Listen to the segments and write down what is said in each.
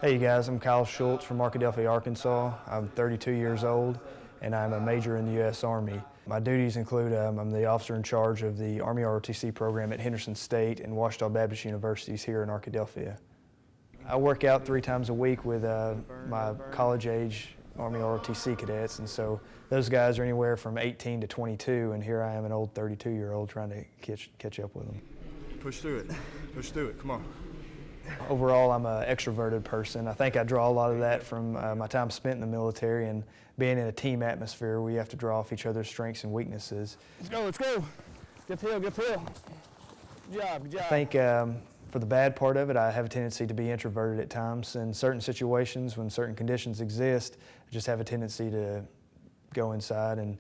Hey you guys, I'm Kyle Schultz from Arkadelphia, Arkansas. I'm 32 years old and I'm a major in the U.S. Army. My duties include I'm the officer in charge of the Army ROTC program at Henderson State and Ouachita Baptist Universities here in Arkadelphia. I work out 3 times a week with my college-age Army ROTC cadets, and so those guys are anywhere from 18 to 22, and here I am, an old 32-year-old, trying to catch up with them. Push through it. Push through it. Come on. Overall, I'm an extroverted person. I think I draw a lot of that from my time spent in the military and being in a team atmosphere where you have to draw off each other's strengths and weaknesses. Let's go, let's go. Good pill, good pill. Good job, good job. I think for the bad part of it, I have a tendency to be introverted at times. In certain situations, when certain conditions exist, I just have a tendency to go inside and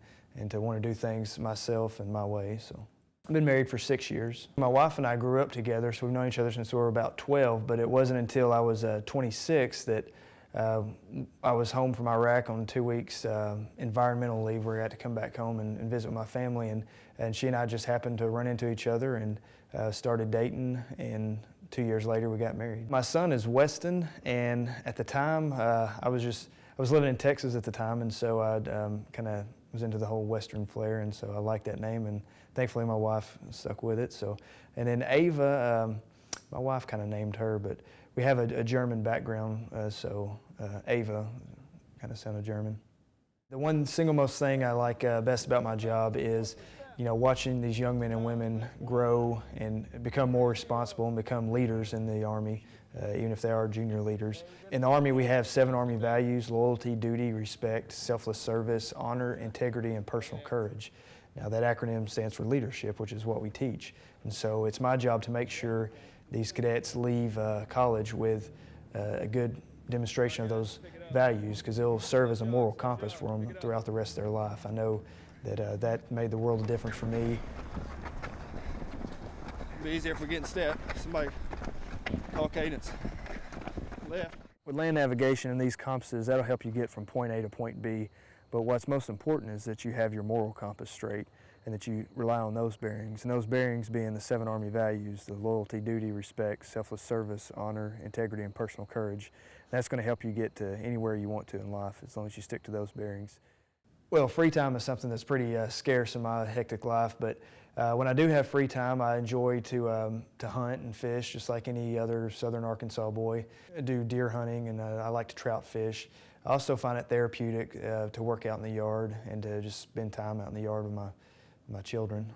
to want to do things myself and my way. So. I've been married for 6 years. My wife and I grew up together, so we've known each other since we were about 12, but it wasn't until I was 26 that I was home from Iraq on 2 weeks environmental leave where I got to come back home and visit with my family, and she and I just happened to run into each other and started dating, and 2 years later we got married. My son is Weston, and at the time I was living in Texas at the time, and so I kind of was into the whole Western flair, and so I liked that name, and thankfully my wife stuck with it. So, and then Ava, my wife kind of named her, but we have a German background, so Ava kind of sounded German. The one single most thing I like best about my job is, watching these young men and women grow and become more responsible and become leaders in the Army, even if they are junior leaders. In the Army, we have 7 Army values: loyalty, duty, respect, selfless service, honor, integrity, and personal courage. Now that acronym stands for leadership, which is what we teach. And so it's my job to make sure these cadets leave college with a good demonstration of those values, because it'll serve as a moral compass for them throughout the rest of their life. I know that that made the world of difference for me. It'll be easier if we get in step. Somebody call cadence. Left. With land navigation and these compasses, that'll help you get from point A to point B. But what's most important is that you have your moral compass straight and that you rely on those bearings. And those bearings being the 7 Army values: the loyalty, duty, respect, selfless service, honor, integrity, and personal courage. And that's going to help you get to anywhere you want to in life as long as you stick to those bearings. Well, free time is something that's pretty scarce in my hectic life, but when I do have free time, I enjoy to hunt and fish just like any other southern Arkansas boy. I do deer hunting, and I like to trout fish. I also find it therapeutic to work out in the yard and to just spend time out in the yard with my children.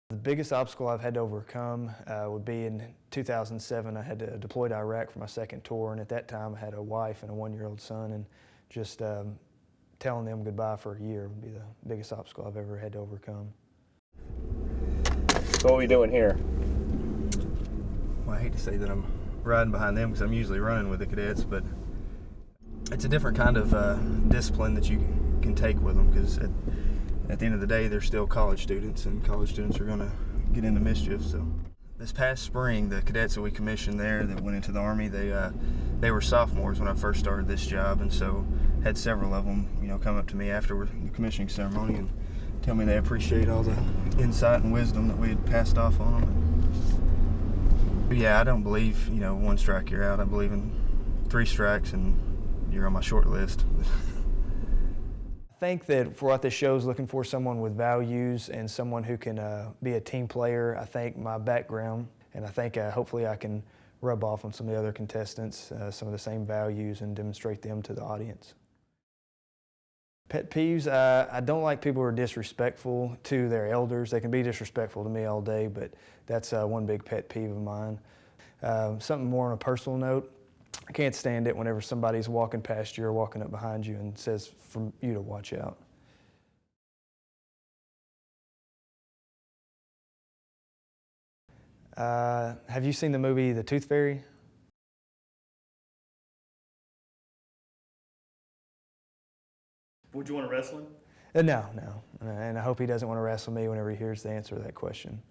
The biggest obstacle I've had to overcome would be in 2007. I had to deploy to Iraq for my 2nd tour, and at that time I had a wife and a 1-year-old son, and just telling them goodbye for a year would be the biggest obstacle I've ever had to overcome. So what are we doing here? Well, I hate to say that I'm riding behind them because I'm usually running with the cadets, but it's a different kind of discipline that you can take with them, because at the end of the day, they're still college students, and college students are going to get into mischief. So this past spring, the cadets that we commissioned there that went into the Army, they were sophomores when I first started this job, and so had several of them, come up to me after the commissioning ceremony and tell me they appreciate all the insight and wisdom that we had passed off on them. But yeah, I don't believe, 1 strike you're out. I believe in 3 strikes and you're on my short list. I think that for what this show is looking for, someone with values and someone who can be a team player. I think my background, and I think hopefully I can rub off on some of the other contestants, some of the same values, and demonstrate them to the audience. Pet peeves, I don't like people who are disrespectful to their elders. They can be disrespectful to me all day, but that's one big pet peeve of mine. Something more on a personal note, I can't stand it whenever somebody's walking past you or walking up behind you and says for you to watch out. Have you seen the movie The Tooth Fairy? Would you want to wrestle him? No, and I hope he doesn't want to wrestle me whenever he hears the answer to that question.